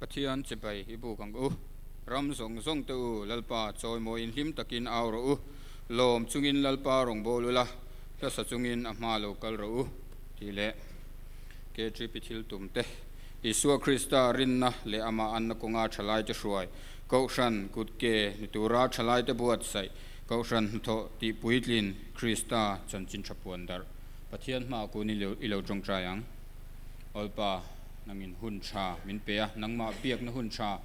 Pathian chipai ibu kang u ram zong zong te u lalpa choi mo in hlim takin aw ro u lom chungin lalpa rong bolula la sa chungin ama local ro u tile ke tri pithil tumte Isua Krista rinna le ama anna konga thalai te hruai kaushan kutke nitura thalai te buat sai kaushan tho ti puitlin Krista chanchin thapuan dar pathian ma ku ni ilo jong trayang olpa nangin hun cha min pe a nangma piak na hun cha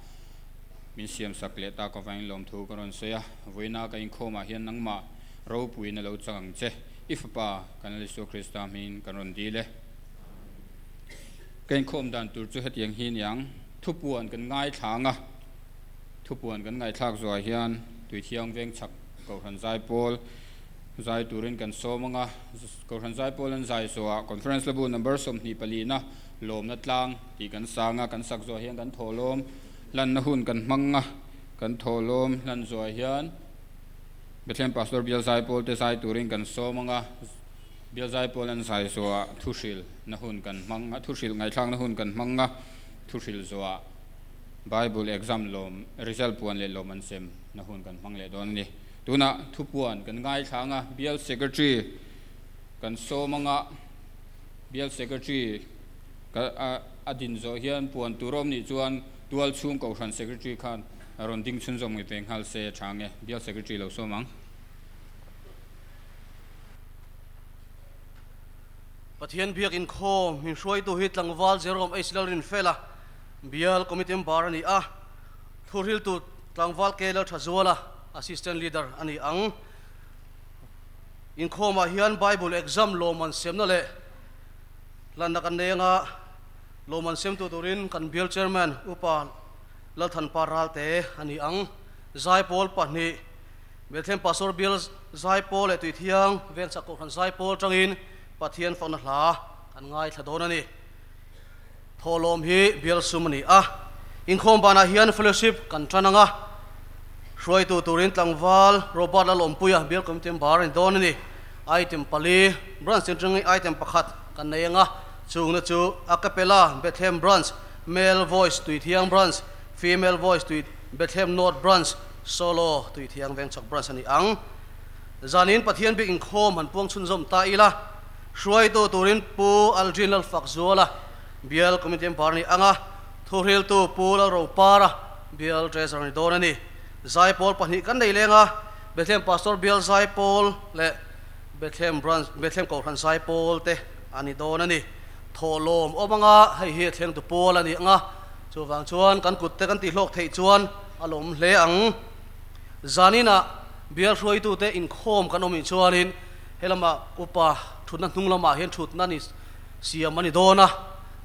min siam sakle ta ko vain lom thu karon soya voina ka in khoma hian nangma ro puina lo chang che ifpa kanal Isua Krista min karon dile cái khom đàn tur chu hetiang hin yang thu puan kan ngai thanga thu puan kan ngai thak zoi hian tui thiang veng chak ko han zai pol zai turin kan somanga ko han zai pol an zai so conference lebu number som ni palina lom na tlang ti kan sanga kan sak zo hian kan tholom lan na hun kan manga kan tholom lan zoi hian Bethlehem pastor bial zai pol te zai turin kan somanga bial zai polan sai so thushil na hun kan manga thushil ngai thlang na hun kan manga thushil zo Bible exam lom result puan le lom an sem na hun kan mang le don ni tuna thu puan kan ngai thanga bial secretary kan so manga bial secretary ka adin zo hian puan turom ni chuan dual chung ko han secretary khan aron ding chun zom ngi peng hal se thange bial secretary lo so mang Pathian biak in khom min hruai tu hit langwal zerom aisilal rin fela bial committee bar ani a thurhil tu tlangwal kela thazuala assistant leader ani ang in khoma hian Bible exam loman semna le landa kan nenga loman sem tu turin kan bial chairman upa lalthan paral te ani ang zai pol pani Bethlehem pastor bial zai pol etui thiang ven sakko han zai pol tangin Pathian phong na hla kan ngai thadon ani tholom hi bial sumani a in khom bana hian fellowship kan trananga hruai tu turin tlangwal robot la lompuya bial committee bar in don ani item pali branch centrangi item pakhat kan neinga chungna chu acapella Bethlehem branch male voice tui thiang branch female voice tui Bethlehem north branch solo tui thiang vengchak branch ani ang zanin Pathian big in khom han puang chun zom ta ila hruai tu turin pu aldrin al fakzuala bial committee bar ni anga thurhil tu pu la ro para bial treasure ni don ani zai pol pani kan nei lenga Bethlehem pastor bial zai pol le Bethlehem branch Bethlehem ko han zai pol te ani don ani tholom omanga hei hi thleng tu pol ani anga chuwang chuan kan kutte kan ti hlok thei chuan alom hle ang zanina bial hruai tu te in khom kan omi chuanin helama upa thutna hnunglama hian thutna ni siam ani dona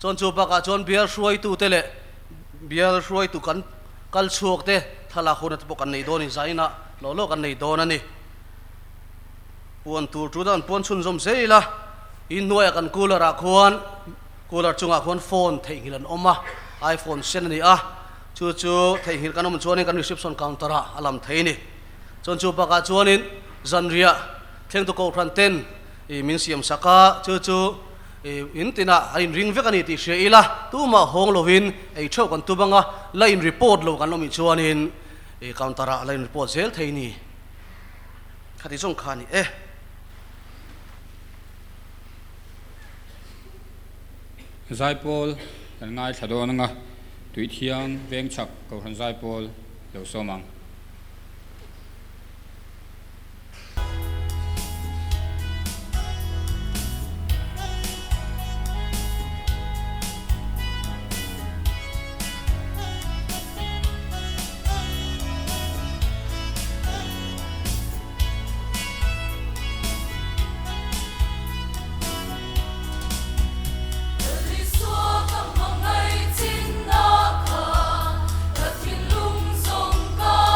chon chu baka chon bial hruai tu te le bial hruai tu kan kal chuak te thala khona te pokan nei doni zaina lo kan nei don ani puan tur tudan pon chun zom zeila in noya kan cooler a khuan cooler chunga khuan phone thei hilan oma iPhone sen ani a chu thei hil kan om chuanin kan reception counter a alam thei ni chon chu baka chuanin zanria thleng tu ko thran ten min siam saka chu in tina in ring vek ani ti sheila tu ma hong lovin ei thau kan tu banga line report lo kan lomi chuanin countera line report zel theini khati song khani zai pol kan ngai thadon nga tui thiang veng chak ko han zai pol lo so mang Hãy subscribe cho kênh Ghiền Mì Gõ để không bỏ lỡ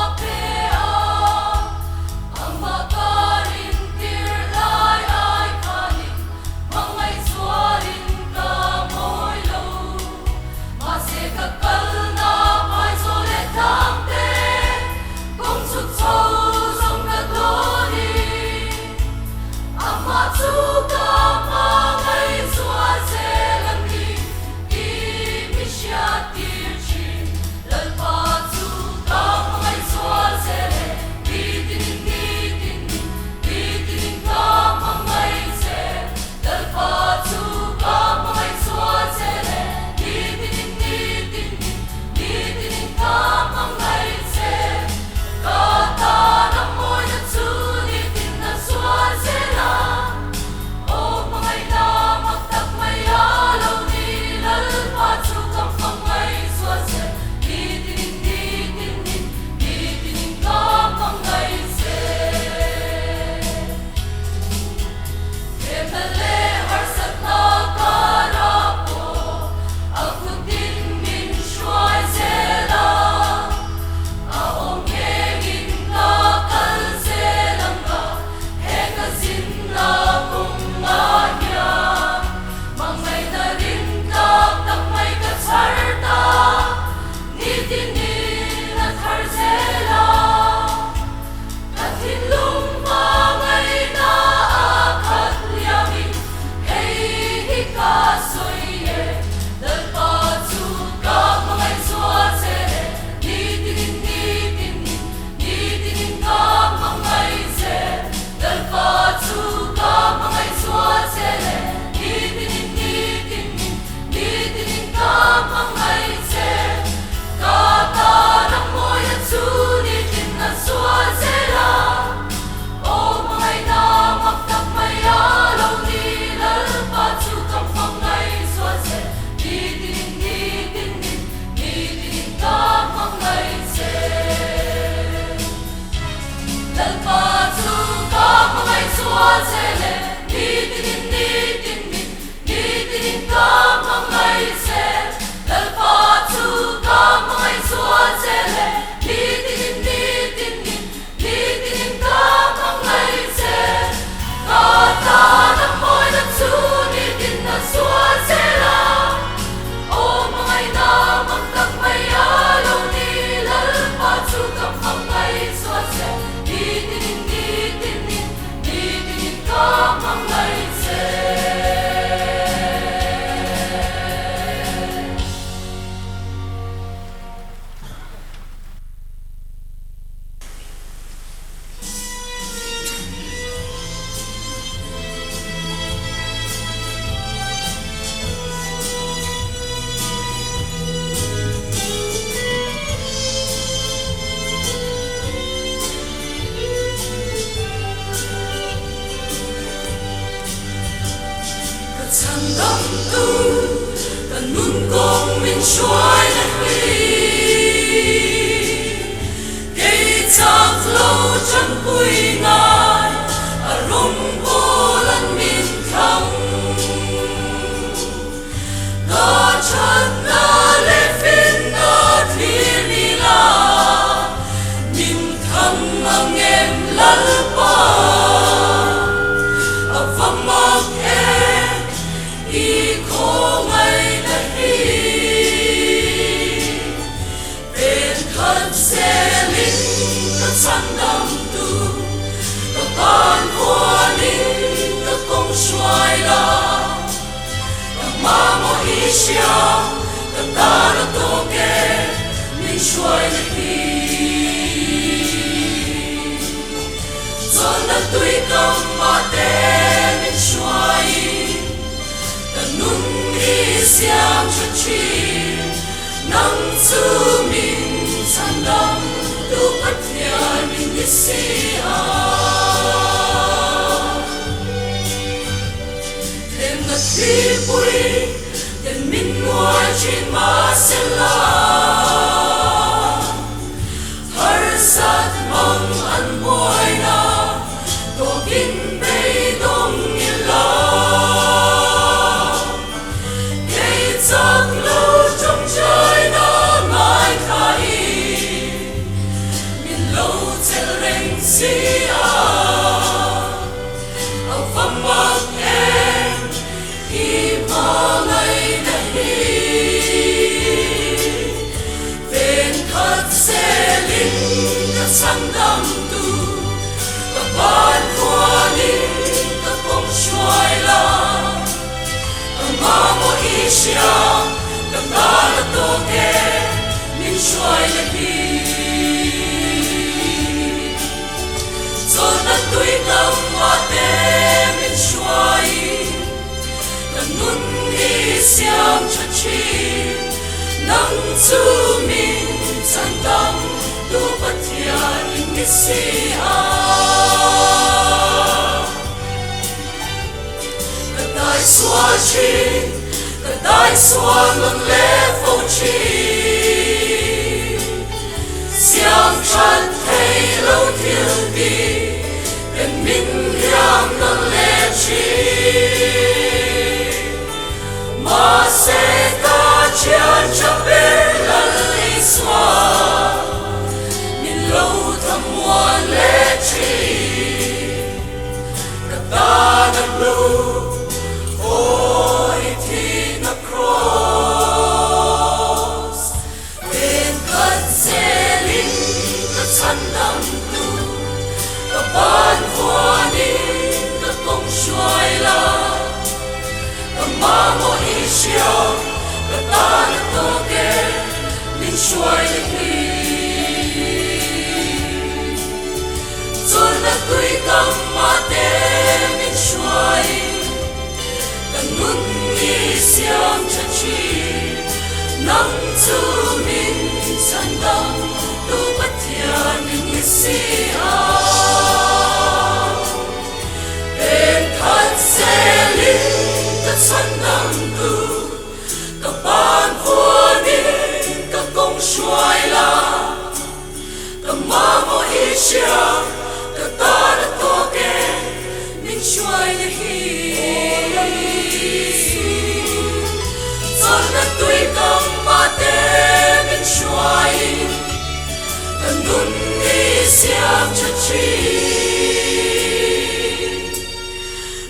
siap cho chi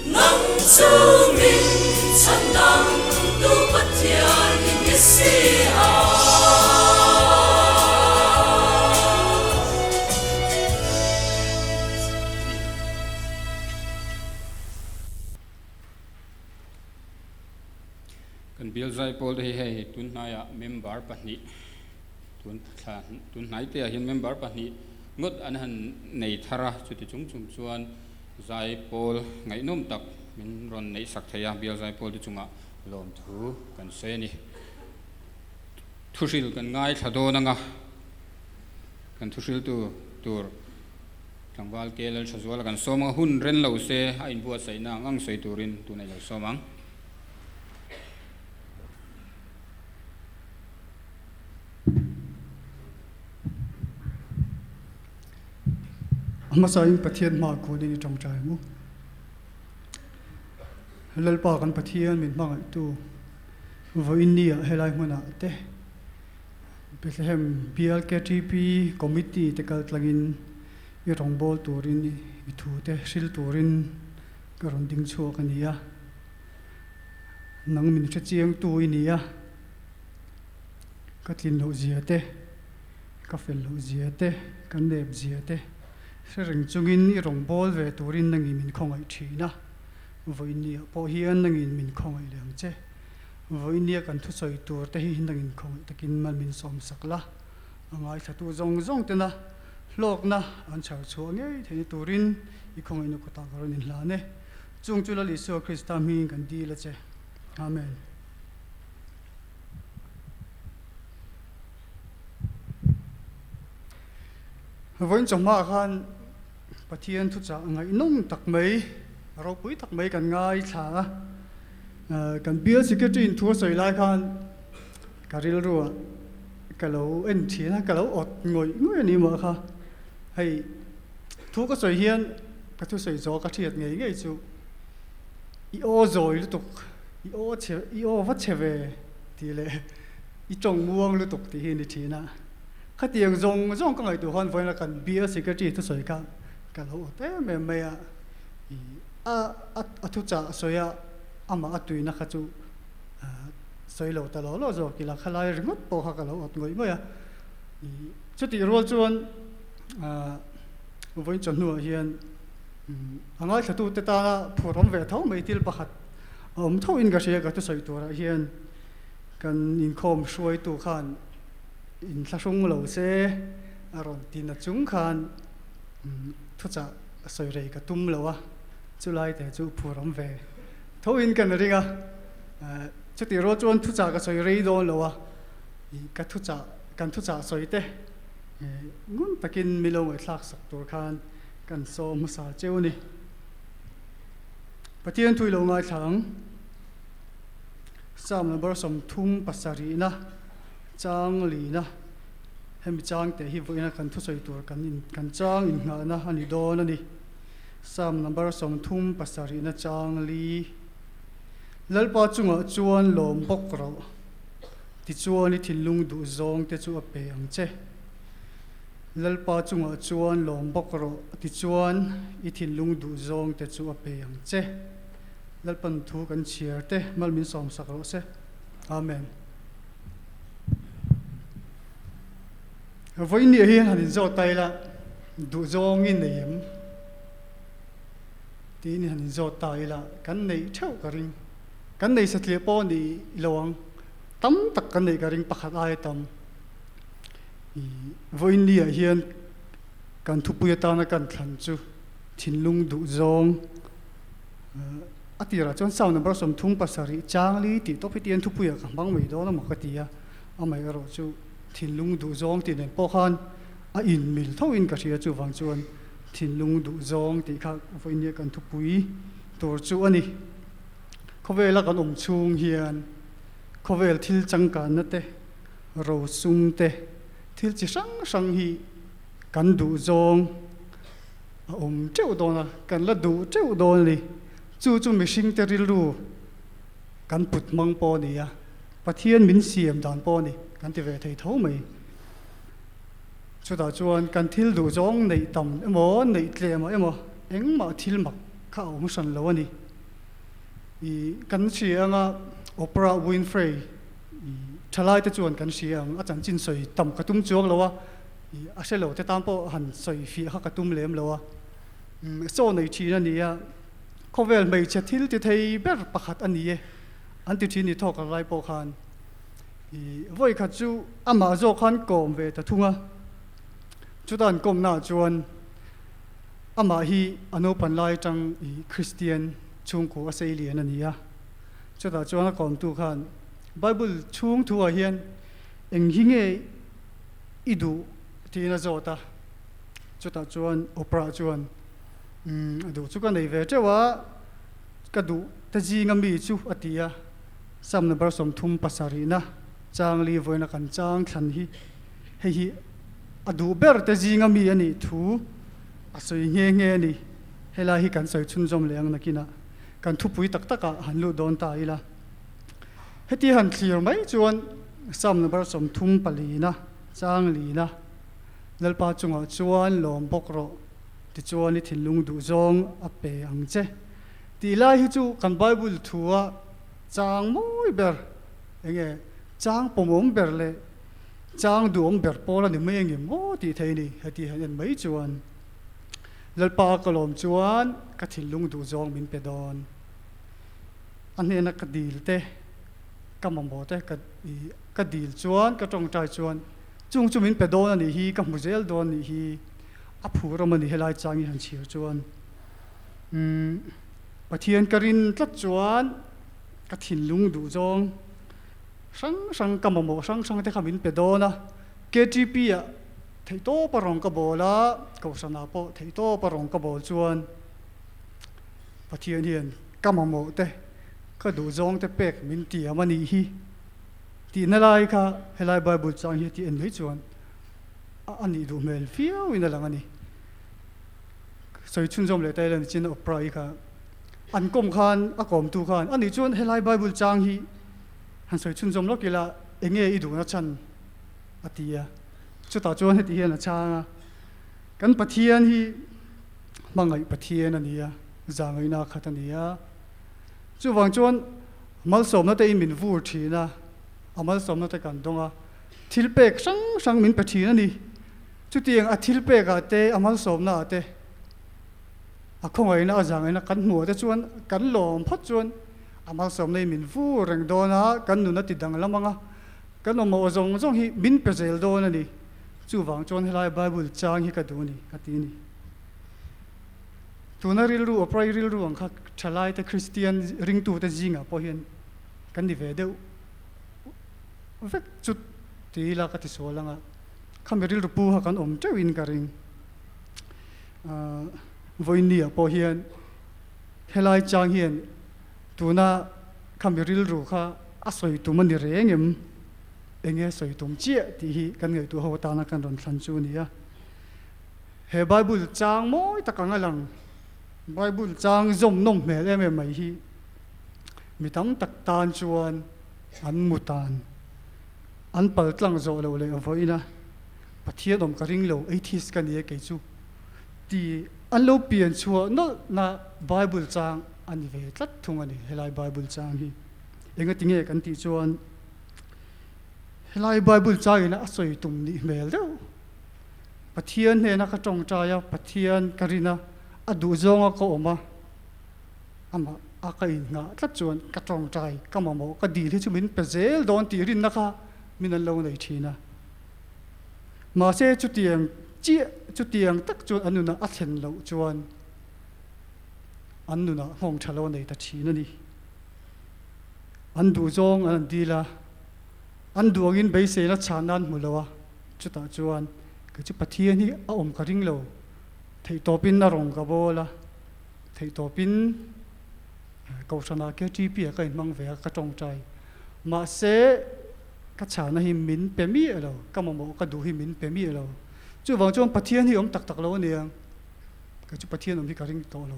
nang chu min chan dang tu pathian in si a kan bil zai pol hi hei tun naya member pahni tun nai te hin member pahni ngot an han nei thara chuti chung chuan zai pol ngai nom tak min ron nei sak thaya bil zai pol ti chunga lom thu kan se ni thusil kan ngai thado nanga kan thusil tu tur tlangwal kelal thazwal kan soma hun ren lo se a in buat sai na ngang sei turin tu nei lo somang Masayin pathian ma ko ni trong trai mu lalpa kan pathian min mangai tu vo india helai muna te Bethlehem PLKTP committee te kal tlangin I rong bol turin I thu te sil turin karon ding chu kania nang min che chiang tu inia ka tlin lo zia te ka fel lo zia te kan nep zia te Sering chungin I rong bol ve turin nang min khongai thina voinia po hian nang in min khongai leng che voinia kan thu soi tur te hi nang in khongai takin mal min som sakla angai thatu zong zong te na lok na an chau chu nge thei turin I khongai no ko ta garon in la ne chung chula li so Krista mi kan di la che amen voin chong ma khan pathian thu cha ngai nong tak mai ro pui tak mai kan ngai tha kan bial security in thua soi lai khan karil ru kalo en thina kalo ot ngoi ni ma kha hei thu ka soi hian ka thu soi zo ka thiat ngei chu I o zoi lu tuk I o wat cheve ti le I chong muang lu tuk ti hi ni thina khát tiếng zong có người tu hôn với là cần bia security tu soi ka lo te me a tu cha soya ama atui na khachu soi lo ta lo zo ki la khalai ringot po ha ka lo ot ngoi moya chuti rol chuan voi chon nu hian angai thatu te ta phorom ve thau mai til pakhat thau in ga sia ga tu soi tu ra hian kan in khom shuai tu khan in thlasung lo se aron tin chung khan thu cha soi rei ka tum lo wa chulai te chu phuram ve tho in kan ringa chuti ro chuan thu cha ka soi rei don lo wa ka thu cha kan thu cha soi te ngun takin milo ngai thlak sak tur khan kan so masa cheu ni pathian thui lo ngai thlang sam number som thum pasari na chang li na hemi chang te hi voina kan thu soi tur kan chang in nga na ani don ani sam number som thum pasari na chang li lalpa chunga chuan lom bok ro ti chuan I thilung du zong te chu a pe ang che lalpa chunga chuan lom bok ro ti chuan I thilung du zong te chu a pe ang che lalpan thu kan chiar te malmin som sak ro se amen với nhiều hiền hành do tay là đủ do nghìn điểm tí này hành do tay là cái này theo cái ring cái này sẽ liệp bao đi loang tắm tất cái này cái ring bạc ai tắm với nhiều hiền cần thu bùi ta nó cần thằng chú thìn lung đủ zong ati ra chọn sau number som thung pasari chang li ti to pitian thu bùi ka bang mai do na ma ka tia amai ro chu thìn lung du zong ti nen po khan a in mil tho in ka ria chu wang chuan thìn lung du zong ti kha voinia kan thu pui tor chu ani khowela kan chung hian khovel thil chang kan na te ro sum te thil chi sang hi kan du zong cheu do na kan la du cheu do ni chu mi sing te ril ru kan put mang po ni ya pathian min siam dan po ni kan ti ve thei tho mai chu ta chuan kan thil du zawng nei tam emaw nei tlem emaw engmah thil mak kha awm hran lo ani I kan hrianga Oprah Winfrey thalai te chuan kan hriang a chan chin soi tam katum chuak lo a a hrelo te tam pawh han soi fi kha katum lem lo a so nei thin ani a khovel mei che thil ti thei ber pakhat ani e an ti thin ni thok lai pawh khan voi kha chu ama zo khan kom ve ta thunga chudan kom na chuan ama hi anu pan lai tang Christian chung ko asei lian ani a chuda chuan kom tu khan Bible chung thu a hian eng hinge idu tina zota chuta chuan Oprah chuan adu chu ka nei ve chewa ka du ta ji ngami chu atia sam na bar som thum pasari na chang li voina kan chang thlan hi hei hi adu ber ta ji ngami ani thu asoi nge nge ni hela hi kan soi chun jom leng nakina kan thu pui tak taka han lu don ta ila heti han clear mai chuan sam na bar som thum pali na chang li na lalpa chunga chuan lom bokro ti chuan ni thinlung du zong a pe ang che ti lai hi chu kan Bible thua chang moi ber enge chang pomom ber le chang du om ber pola ni mai ngi mo ti thei ni heti han mai chuan lalpa kalom chuan ka thinlung du zong min pe don ane na ka dil te ka mambo te ka dil chuan ka tong tai chuan chung chumin pe don ani hi ka muzel don ni hi a phuram ani helai changi han chhir chuan pathian karin tlat chuan ka thinlung du zong sang ka mambo sang te khamin pe dona KTP a thei to parong ka bola ko sana po thei to parong ka bol chuan pathian hian ka mambo te ka du zong te pek min ti amani hi ti na lai kha helai Bible chang hi ti en mai chuan ani du mel fiau in lang ani soi chun jom le tai lan chin Oprah kha an kom khan a kom tu khan ani chuan helai Bible chang hi han soi chun jom lo kila enge I du na chan atia chu ta chuan heti hian a changa kan pathian hi mangai pathian ania zangai na khatania chu wang chuan mal som na te min vur thina amal som na te kan donga thilpek sang min pathina ni chu tiang a thilpek a te amal som na te a khongai na zangai na kan hmu te chuan kan lom phat chuan amal som nei min vur reng dona kan nu na ti dang lamanga kan mo zong hi min pezel dona ni chu wang chuan helai Bible chang hi ka du ni ka ti ni tunaril ru Oprah ril ru ang kha thalai te Christian ring tu te jinga po hian kan ni ve deu vek chut ti la ka ti solanga khameril ru pu ha kan om tewin ka ring voinia po hian helai chang hian tuna khameril ru kha asoi tu mani rengem enge soi tum chia ti hi kan ngai tu ho ta na kan ron thlan chu ni a he Bible chang moi takanga lang Bible chang zom nong mel em mai hi mitam tak tan chuan an mutan an pal tlang zo lo le voina pathian om ka ring lo 80s kan ye ke chu ti an lo pian chua no na Bible chang an ve tlat thung ani helai Bible chang hi enga tinge kan ti chuan helai Bible chang ina asoi tum ni mel do pathian he na ka tong chaya pathian karina adu zonga ko oma ama akai nga tlat chuan ka tong chai ka mamo ka di hi chumin pezel don ti rin na kha min an lo nei thina ma se chu tiang tak chuan anu na a thlen lo chuan anu na hong thalo nei ta thina ni an du zong an dila an duangin bei se na chanan mulowa chuta chuan ka chu pathian hi a om ka ring lo thei topin na rong ka bola thei topin ko sana ke TP ka in mang ve ka tong chai ma se ka chana hi min pe mi alo ka mo ka du hi min pe mi alo chu wang chuan pathian hi om tak tak lo niang ka chu pathian om hi ka ring to lo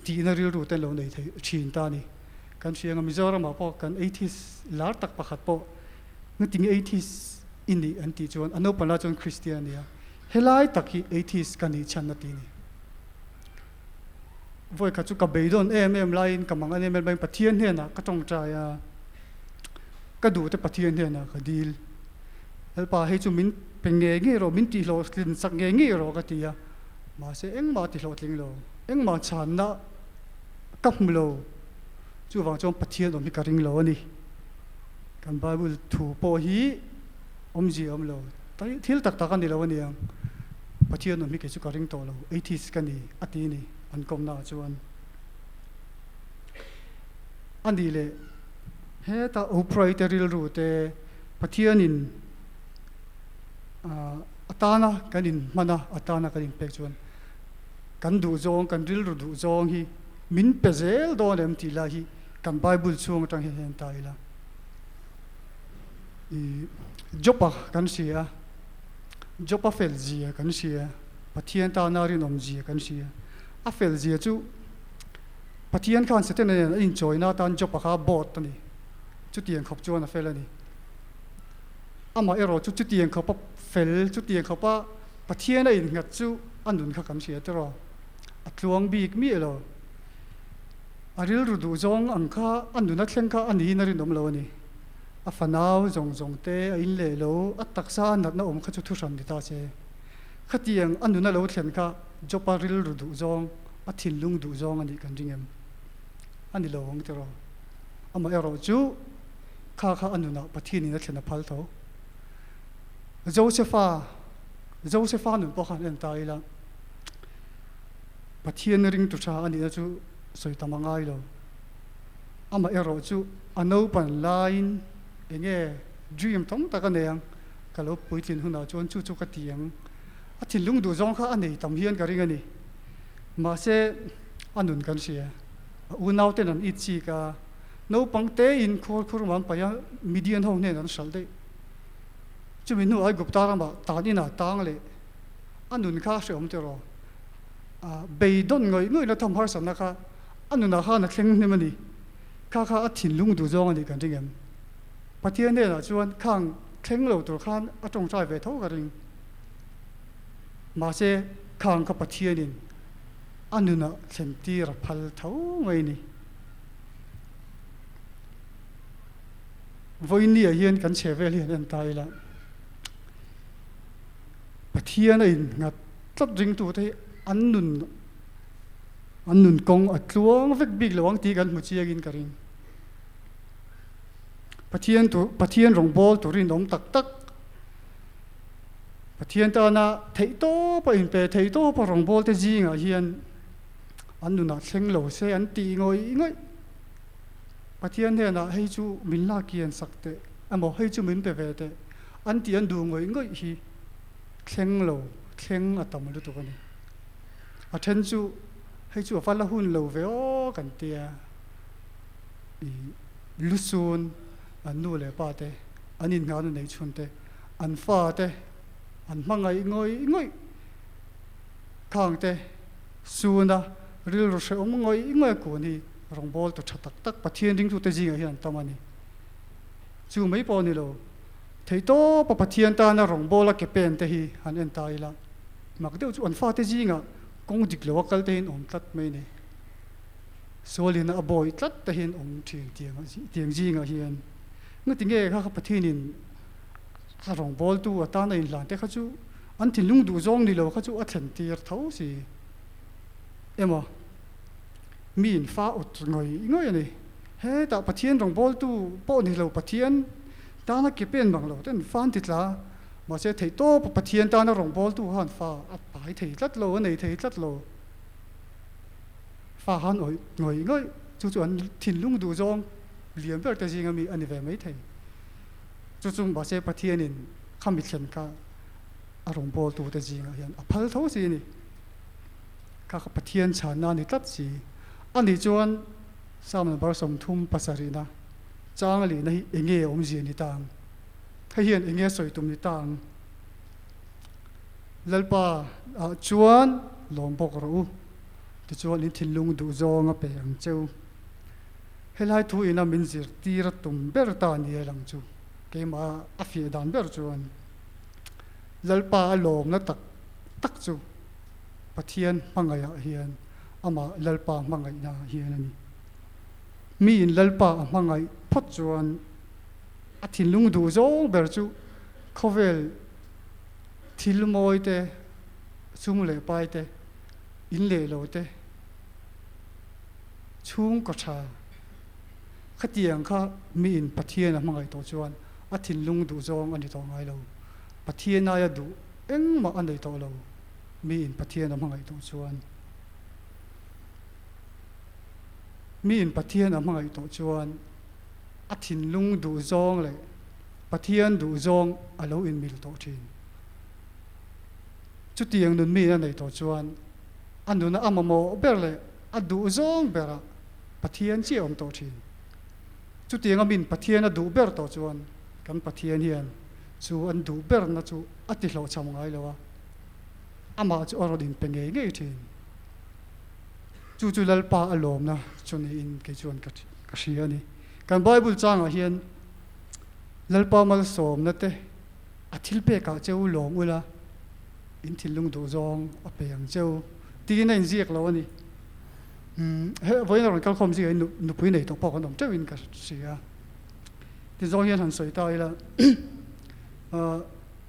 ti na ril ru ten lo nei thei thin ta ni kan siang Mizoram po kan 80s lar tak pakhat po ngating 80s ini anti chuan ano pala chuan Christiania helai taki atheist kani chan na ti ni voi kha chu ka beidon em line kamang ane mel bai pathian he na ka tong traya ka du te pathian he na ka dil helpa he chu min penge nge ro min ti lo slin sak nge nge ro ka tia ma se eng ma ti lo tling lo eng ma chan na kam lo chu wang chom pathian om ka ring lo ani kan bible thu po hi om ji om lo tai thil tak tak ani lo ani ang pathian om ke chu ka ring to lo atheist kan ni ati ni an kom na chuan ani le he ta operatoril ru te pathian in atana kanin mana atana kanin pek chuan kan du zong kan ril ru du zong hi min pezel do nem ti la hi kan bible chung tang hen tai la i jopa kan sia jopa fel zia kan sia pathian ta na ri nom zia kan sia a fel zia chu pathian khan se ten in join na tan jopa kha bot ni chu tiang khop chuan a fel ani ama ero chu tiang khop fel chu tiang khop pa pathian a in ngat chu anun kha kan sia tero a tluang bik mi elo aril ru du zong ang kha anuna thleng kha ani na rin nom lo ani a fanau zong te a in le lo a taksa nat na om kha chu thu ram ni ta che khatiang anuna lo thlen kha jopa ril ru du zong a thilung du zong ani kan ringem ani lo hong tero ama ero chu kha anuna pathini na thlena phal tho Josepha nun po khan en tai la pathian ring tu cha ani na chu soi tamangai lo ama ero chu ano pan line enge dream tong ta ka neang kalo puitin huna chon chu ka tiang a thin lung du zong kha ani tam hian ka ring ani ma se anun kan sia u nau ten an ichi ka no pangte in khur man pa ya median ho ne nan sal de chu min nu ai gup ta ram ba ta ni na tang le anun kha shom te ro beidon ngoi na tham har sam na kha anuna kha na thleng ne mani kha a thin lung du zong ani kan ringem pathian ne na chuan khang thleng lo tur khan atong chai ve tho ka ring ma se khang ka pathian in anuna thlen ti ra phal tho ngai ni voini a hian kan chevel hian an tai la pathian in ngat tlat ring tu te annun kong atluang vek big lawang ti kan mu chiagin karing pathian rong bol turin om tak pathian ta na thei to pa in pe thei to pa rong bol te jinga hian annuna thleng lo se an ti ngoi pathian he na hei chu min la kian sakte amo hei chu min pe ve te an ti an du ngoi hi thleng atam lu tu kan a then chu hei chu fa la hun lo ve o kan tia i lusun an nu le pa te anin nga nu nei chun te an fa te an mangai ngoi khang te suna ril ro se om ngoi ko ni rong bol to thatak tak pathian ding tu te jinga hian tamani chu mai po ni lo thei to pa pathian ta na rong bol a ke pen te hi han en tai la mak deu chu an fa te jinga kong dik lo kal te hin om tlat mai ne solina a boy tlat te hin om tiang jinga hian ngati nge kha pathian in kha rong bol tu ata na in lan te kha chu an thin lung du zong ni lo kha chu a thlen tir tho si emo mi in fa ut ngoi ani he ta pathian rong bol tu po ni lo pathian ta na ke pen bang lo ten fan titla ma se thei to pathian ta na rong bol tu han fa a pai thei tlat lo nei thei tlat lo fa han ngoi chu an thin lung du zong liam per ta jinga mi ani ve mai thei chu ba se pathian in khami thlen ka a rong bol tu ta jinga hian a phal tho si ni ka pathian chana ni tlat si ani chuan sam bar som thum pasarina chang ali na hi enge om ji ni tang hian enge soi tum ni tang lalpa chuan lombok ro ti chuan in thilung du zonga pe ang cheu helai thu ina min zir tira tum ber ta ni lang chu ke ma a fi dan ber chuan lalpa lom na tak chu pathian hmangaya hian ama lalpa hmangai na hian ani mi in lalpa hmangai phot chuan a thin lung du zong ber chu khovel thil moi te sum le pai te in le lo te chung ko tha khatiang kha mi in pathian hmangai to chuan a thin lung du zong ani to ngai lo pathian na ya du eng ma an dei to lo mi in pathian hmangai to chuan mi in pathian hmangai to chuan a thin lung du zong le pathian du zong alo in mil to thin chu tiang nun mi na nei to chuan anuna amamo ber le a du zong bera pathian chi om to thin chu tiang amin pathian a du ber to chuan kan pathian hian chu an du ber na chu ati hlo cham ngai lo ama chu orodin penge nge thin chu lalpa alom na chuni in ke chuan ka hria ni kan bible chang a hian lalpa mal som na te a thil pe ka cheu lom ula in thil lung du zong a peng cheu ti na in ziak lo ani he voina ron kal khom si nu pui nei to pa kan dom chewin ka sia ti zong hian han soi tai la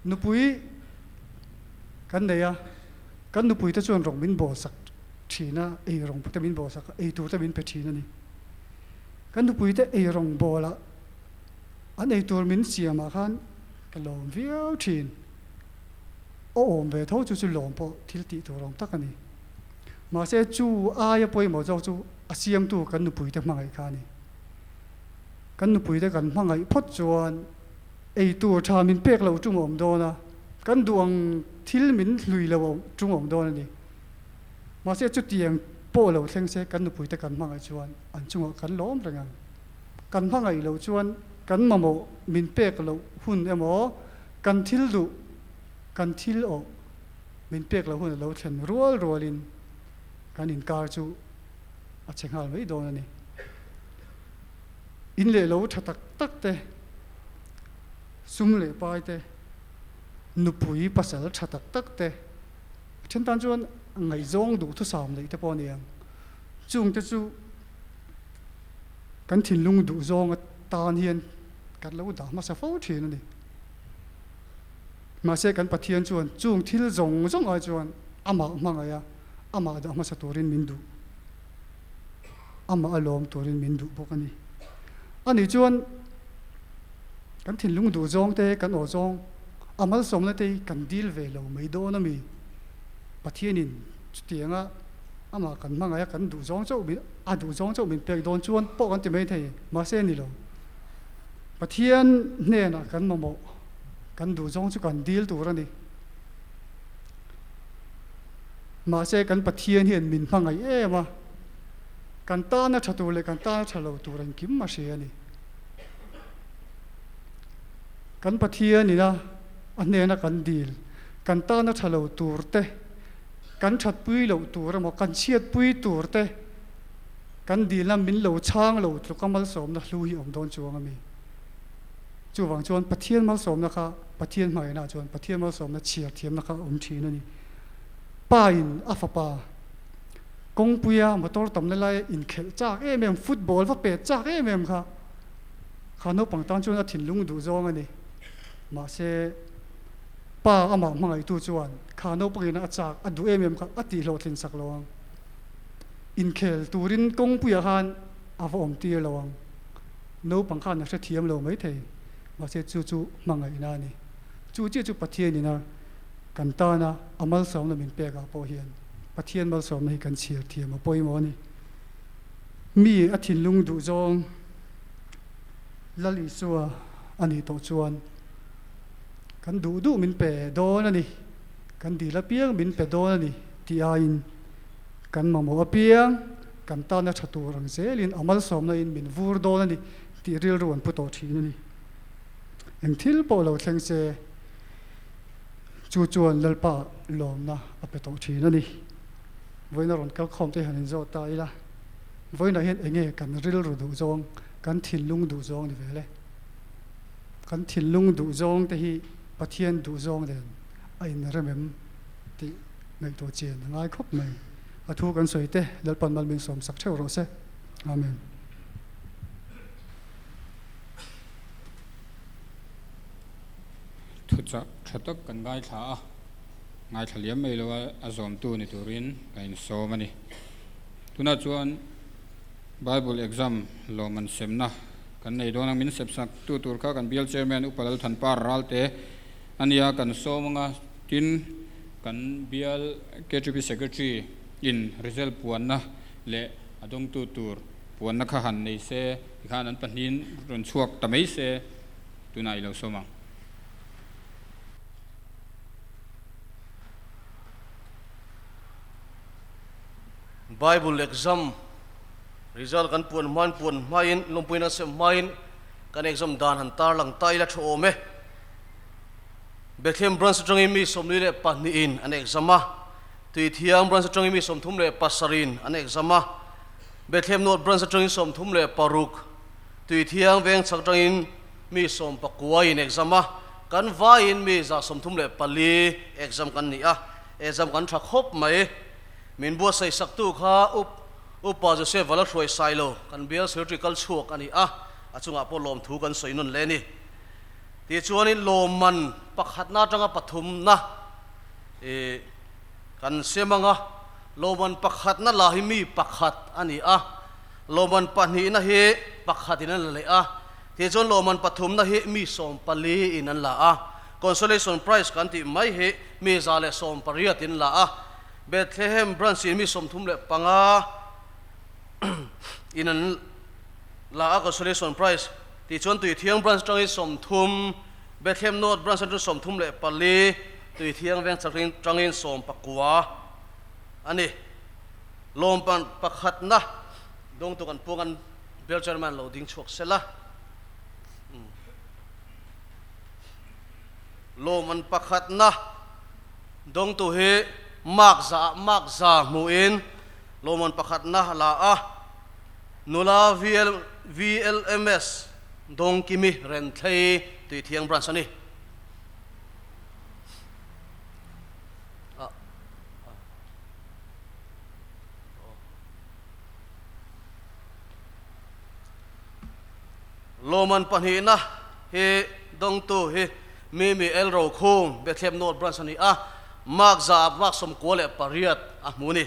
nu pui kan nei a kan nu pui ta chuan rong min bo sak thina ei rong ta min bo sak ei tu ta min pe thina ni kan nu pui te ei rong bo la an ei tur min siama khan ka lom viau thin o om ve tho chu lom po thil ti tu rong tak ani ma se chu aya poi mo zo chu asiam tu kan nu pui te hmangai kha ni kan nu pui te kan hmangai phot chuan ei tu tha min pek lo chung om do na kan duang thil min hlui lo chung om do na ni ma se chu tiang po lo thleng se kan nu pui te kan hmangai chuan an chung kan lom renga kan hmangai lo chuan kan mamo min pek lo hun emo kan thil du kan thil o min pek lo hun lo thlen rual in kan in kar chu a chenghal mai do na ni in le lo thatak tak te sum le pai te nu pui pasal thatak tak te chen tan chuan ngai zong du thu sam le te pon yang chung te chu kan thin lung du zong tan hian kan lo da ma sa fo thin ni ma se kan pathian chuan chung thil zong ai chuan ama hmangaya ama da ma sa turin min du ama alom turin min du bokani ani chuan kan thin lung du zong te kan o zong amal som na te kan dil ve lo mai do na mi pathian in tianga ama kan hmangaya kan du zong chau mi a du zong chau min pek don chuan po kan ti mai thei ma se ni lo pathian ne na kan mamo kan du zong chu kan dil tur ani ma se kan pathian hian min hmangai ema kan ta na thatu le kan ta thalo turan kim ma se ani kan pathian ni na ane na kan dil kan ta na thalo tur te kan that pui lo tur mo kan chiat pui tur te kan dil na min lo chang lo tlu kamal som na hlu hi om don chuang ami chu wang chuan pathian mal som na kha pathian mai na chuan pathian mal som na chia thiam na kha om thin ani pa in afapa kong puya motor tam lai in khel chak em football va pe chak em kha khano pangtan chuan a thin lung du zong ani ma se pa ama mangai tu chuan khano pangina a chak a du em kha ati lo thin sak lawang in khel turin kong puya han avom ti lawang no pangkhan na se thiam lo mai thei ma se chu mangai na ni chu pathian ni na kan ta na amal som na min pe ga po hian pathian mal som na hi kan chiar thiam a poi mo ni mi a thin lung du zong lali suwa ani to chuan kan du min pe do na ni kan di la piang min pe do na ni ti a in kan ma mo piang kan ta na thatu rang zelin amal som na in min vur do na ni ti ril ron pu to thi na ni en thil po lo thleng se chu chuan lalpa lom na a pe to thi na ni voina ron kal khom te hanin zo ta ila voina hian enge kan ril ru du zong kan thil lung du zong ni vele kan thil lung du zong te hi pathian du zong den ai na remem ti ngai to chen ngai khop mai athu kan soite lal pan mal min som sak theu ro se amen thu cha thatak kan ngai tha ngai thaliam mai lo a zom tu ni turin kain so mani tuna chuan bible exam lo man semna kan nei don min sep sak tu tur kha kan bial chairman upalal than par ralte ania kan so manga tin kan bial KTP secretary in result puanna le adong tu tur puanna kha han nei se khan an panin ron chuak tamei se tunai lo soma Bible exam result kan puan main lompuina se main kan exam dan han tar lang tai la tho me Bethlehem branch atang mi som ni le pani in an exama tui thiam branch atang mi som thum le pasarin an exama Bethlehem North branch atang som thum le paruk tui thiam veng chak tangin mi som pakua in exama kan va in mi za som thum le pali exam kan ni a exam kan thak hop mai min bua sai sak tu kha upa Joseph wala throi sailo kan bial surgical chuak ani a achunga po lom thu kan soinun le ni ti chuan in loman pakhat na tanga pathum na kan semanga loman pakhat na lahi mi pakhat ani a loman pani na he pakhat in la le a ti chuan loman pathum na he mi som pali in an la a consolation prize kan ti mai he mi za le som pariat in la a Bethlehem branch in mi som thum le panga in an la a consolation prize ti chuan tui thiang branch tang in som thum Bethlehem North branch tang som thum le pali tui thiang veng chakring tang in som pakua ani lom pan pakhat na dong tu kan pungan bel chairman loading chok sela loman pakhat na dong tu he mak za muin loman pakhat na la a nula VLMS dong kimi ren thei tui thiang branch ani loman pani na he dong tu he mi el ro khung Bethlehem North branch ani a mak za mak som ko le pariat a muni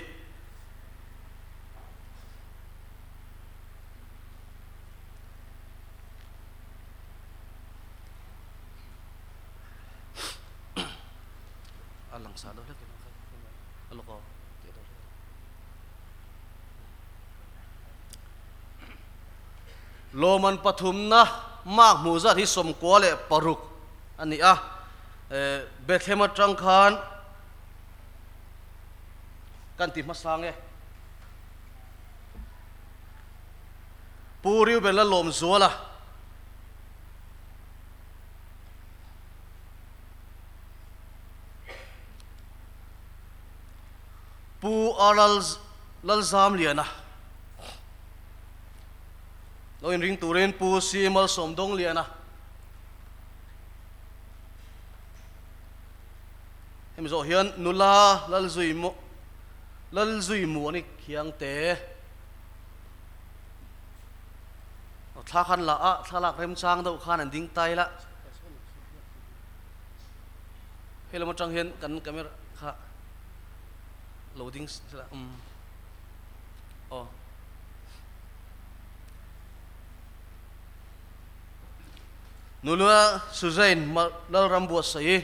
alang sa do le aloko loman pathum na mak mu za hi som ko le paruk ani a Bethlehem atang khan kan ti masange puriu bela lom zola pu alal lal zam liana lo in ring turin pu simal somdong liana em zo hian nula lal zui mu ani khiang te thla khan la a thlak rem chang do khan an ding tai la helama chang hian kan camera kha loading sila nula Suzain lal rambo sai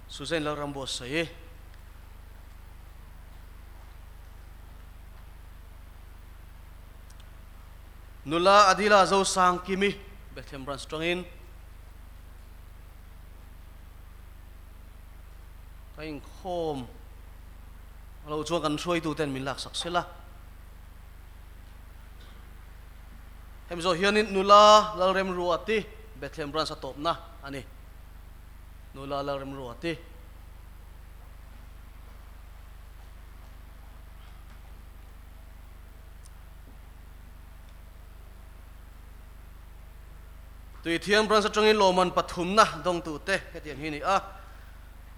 Suzain lal rambo sai nula adila zo sang kimi Bethlehem branch tangin kain khom lo chuan kan throi tu ten min lak sak sela hem zo hianin nula lal rem ruati Bethlehem branch atop na ani nula lal rem ruati ตุยเทียงบรันสตรงนี้โลมันปฐุมนะดงตูเตะเทียงฮีนี่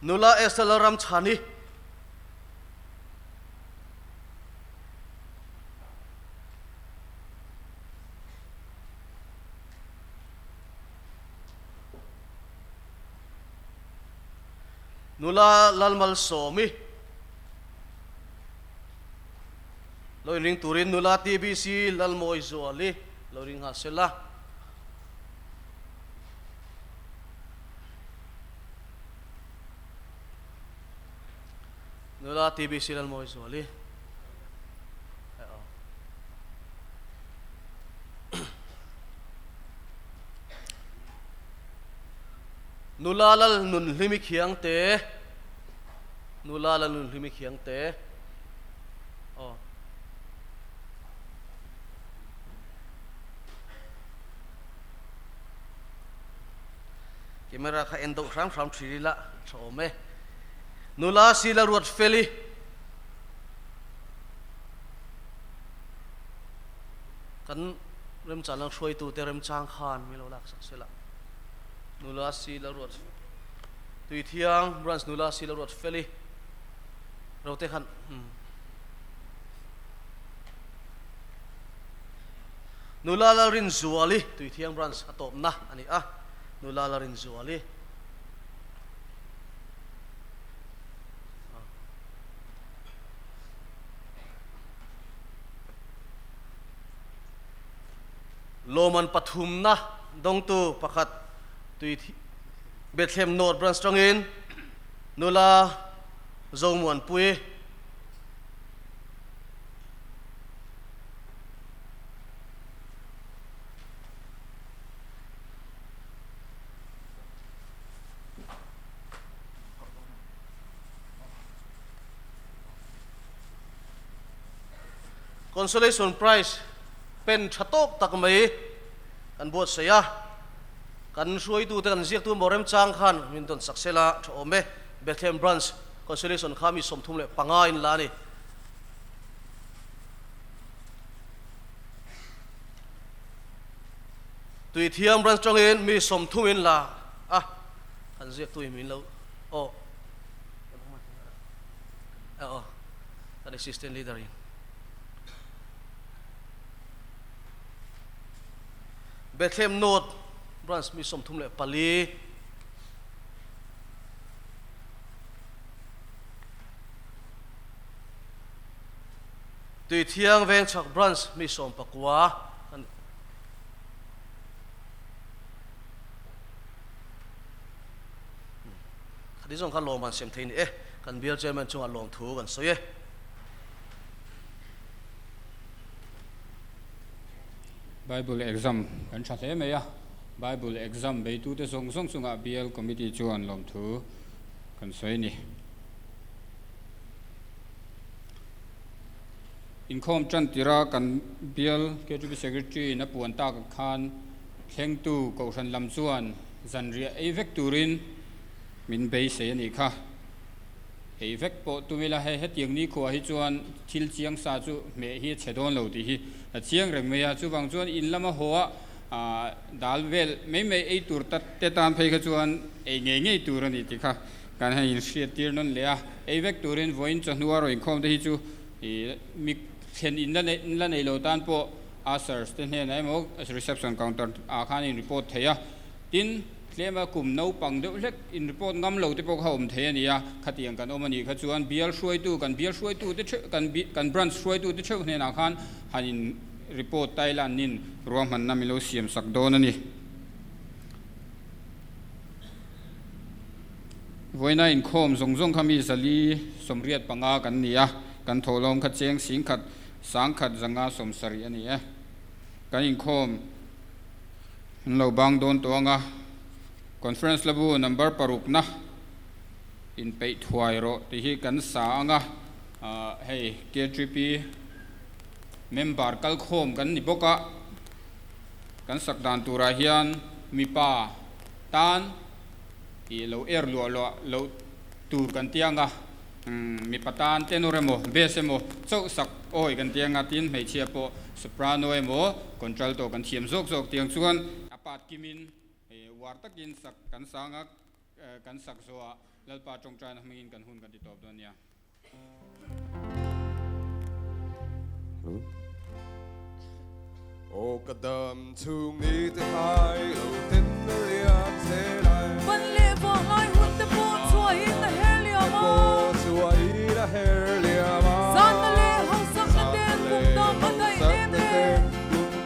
นุลาเอสลารัมชานีนุลาลัลมัลโซมิเราเริงตูรินนุลาทีบีซีลัลโมอิโซอาลีเราเริงฮาเซล่านุลาทีบีซีลัลโมอิโซอาลีนุลาลัลนุนลิมิเขียงเตนุลาลัลนุนลิมิเขียงเตกิมราคาเอ็นโดครั้งทรีละโฉมนุลาซีลารวดเฟลีกันเริ่มจากนักช่วยตัวแต่เริ่มจางคานไม่รู้ลักสักเสละนุลาซีลารวดตุยเทียงบรันส์นุลาซีลารวดเฟลีเราเตะขันนุลาลารินซัวลีตุยเทียงบรันส์ตบนะอันนี้นุลาลารินซัวลีโลมันปฐุมนะดงตูประคัดตุยเบธเลมโนดบรันสตรองอินนุลาโจมวนปุยconsolation prize เป็นชะตกตักไม่กันบวชเสียกันช่วยดูแต่กันเสียตัวบริมจางขันมินต้นสักเซละโฉมเบธเลมบรันส์ consolation ข้ามีสมทุมเลยปังอินลานี่ตุยเทียมบรันส์จงเอ็นมีสมทุมอินลากันเสียตัวมินแล้วกัน assistant leader อินเบธเลมโนดบรันส์มีสมทุมเลยปาลีตุยเทียงเวงชักบรันส์มีสมปะกัวคดีส่งขันลงมันเสียมทีนี่กันเบียร์เจมันจงอันลงถูกันสวยBible exam กันชัดเลยไหมBible exam ไปตู้แต่ส่งอ่ะ BL committee ชวนลงถูกันสวยนี่อินคอมจันติรากัน BL เกี่ยวกับ secretary นับปวนตากับคานเข่งตู้กอชันลำส่วนจันเรียเอเวกตูรินมินเบย์เสียนี่ค่ะเอเวกโปตุเวลาให้เฮ็ดอย่างนี้ขวาให้จวนทิลเชียงซาจูเมฮีเชดอนเหล่าที่เชียงเรื่องเมียจูบางจวนอินละมาหัวดาลเวลไม่ไอตัวตัดเตตามไปขจวนเงี้ยตัวนี่ที่ค่ะการให้อินเสียตีนั่นเลยเอเวกตูรินวอินจันหัวเราอินคอมที่จูมีเห็นอินละในโลตันโปอาเซอร์สเตนเห็นไหมโมก reception counter อาคารอินรีพอร์ตเทียตินเลี้ยมากลุ่มน้าปังเด็กเล็กอินรีพอร์ตงำเหล่าที่พวกเขาเทียนี่ขัดแย้งกันมันนี่ขจวนเบียร์ช่วยตู้กันเบียร์ช่วยตู้ที่เชื่อกันบรันช่วยตู้ที่เชื่อในอาคารหันรีพอร์ตไต้หวันนินรวมมันน้ำมิโลเซียมสักโดนนี่วันนั้นอินคอมส่งคำมีสลีสมเรียดปังอากันนี่กันโทรลมขัดเชียงสิงขัดสังขัดจังอาสมสรีอันนี้กันอินคอมเราบางโดนตัวงาคอนเฟอเรนซ์ลับนัมเบอร์ปารุกนะอินไปถวายรถที่กันสางให้เกจิปีเมมบาร์กัลโคมกันนิบกะกันสักดานตุราฮิยันมีป้าตานเราลัวเราตูกันเตียงมีปตานเตนูเรโมเบสโมโซสักโอยกันเตียงตินไม่เชียโปสปราโนเอโมคอนโทรลโตกันเทียมโซกเตียงส่วนอปาร์ตกิมิน war takin sak kan sanga kan sak zoa lalpa chongtrai na mingin kan hun kan ti top don ya O kadam chung ni te hai o tin na liam se lai ban le bo ai hun te po chua in na helia ma Ko chua i na her liam a san na le ho sak na den kum tam ba dai nem le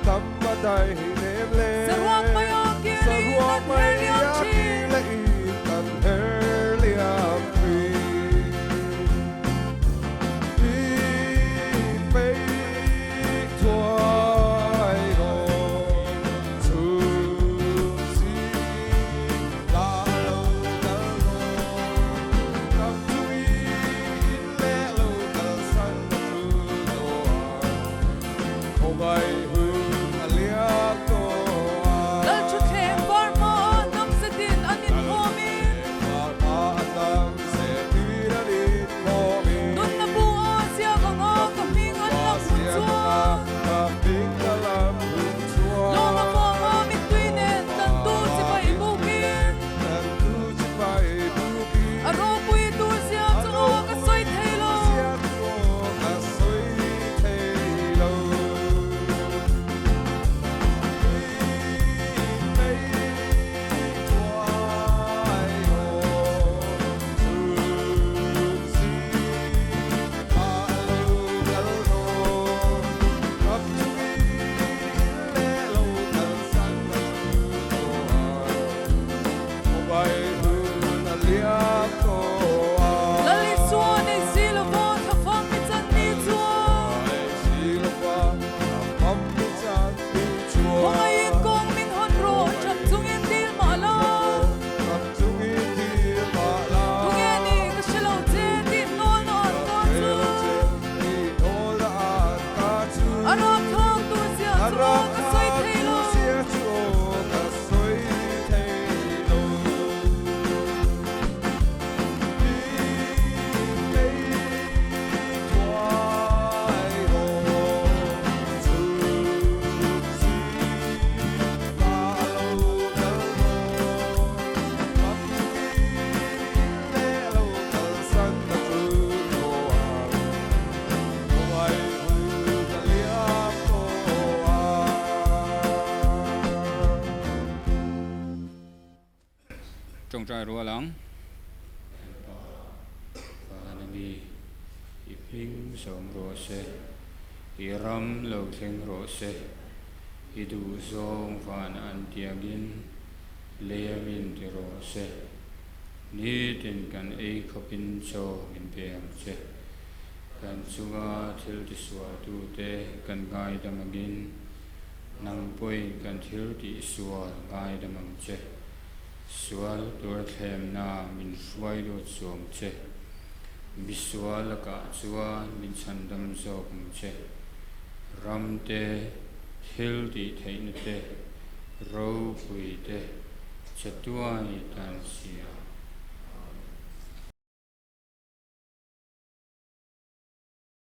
Tam ba dai nem le sarwak ma ya ki Sarwak ma ya ki le i tan her liam pri dal chu them var ma nam se din anin homi nun na bu a sia ka nga ka ming an la chua lo na mo ma mi tui nen tan tu si bai bu ki aro pui tu sia chu ka soi thei lo lali suan nei silo bo tha phang mi chan ni chua Mga yin kong min hon ro Chap chung in dil ma la Tung en i ka shilaw te Din nol na an ka chu Arak thang tu siya chu ka soy thay lo chongtrai ro lang Panami iping som ro se iram lo thleng ro se idu zong van an tiagin leamin ti ro se ni tin kan ei khopin cho min pem che kan chunga thil ti swa tu te kan gai damagin nang poi kan thil ti swa gai damang che sual tur thlem na min hruai lo chuang che bisual ka chuan min chandam zok che ram te thil ti thein te ro pui te chatuai tan sia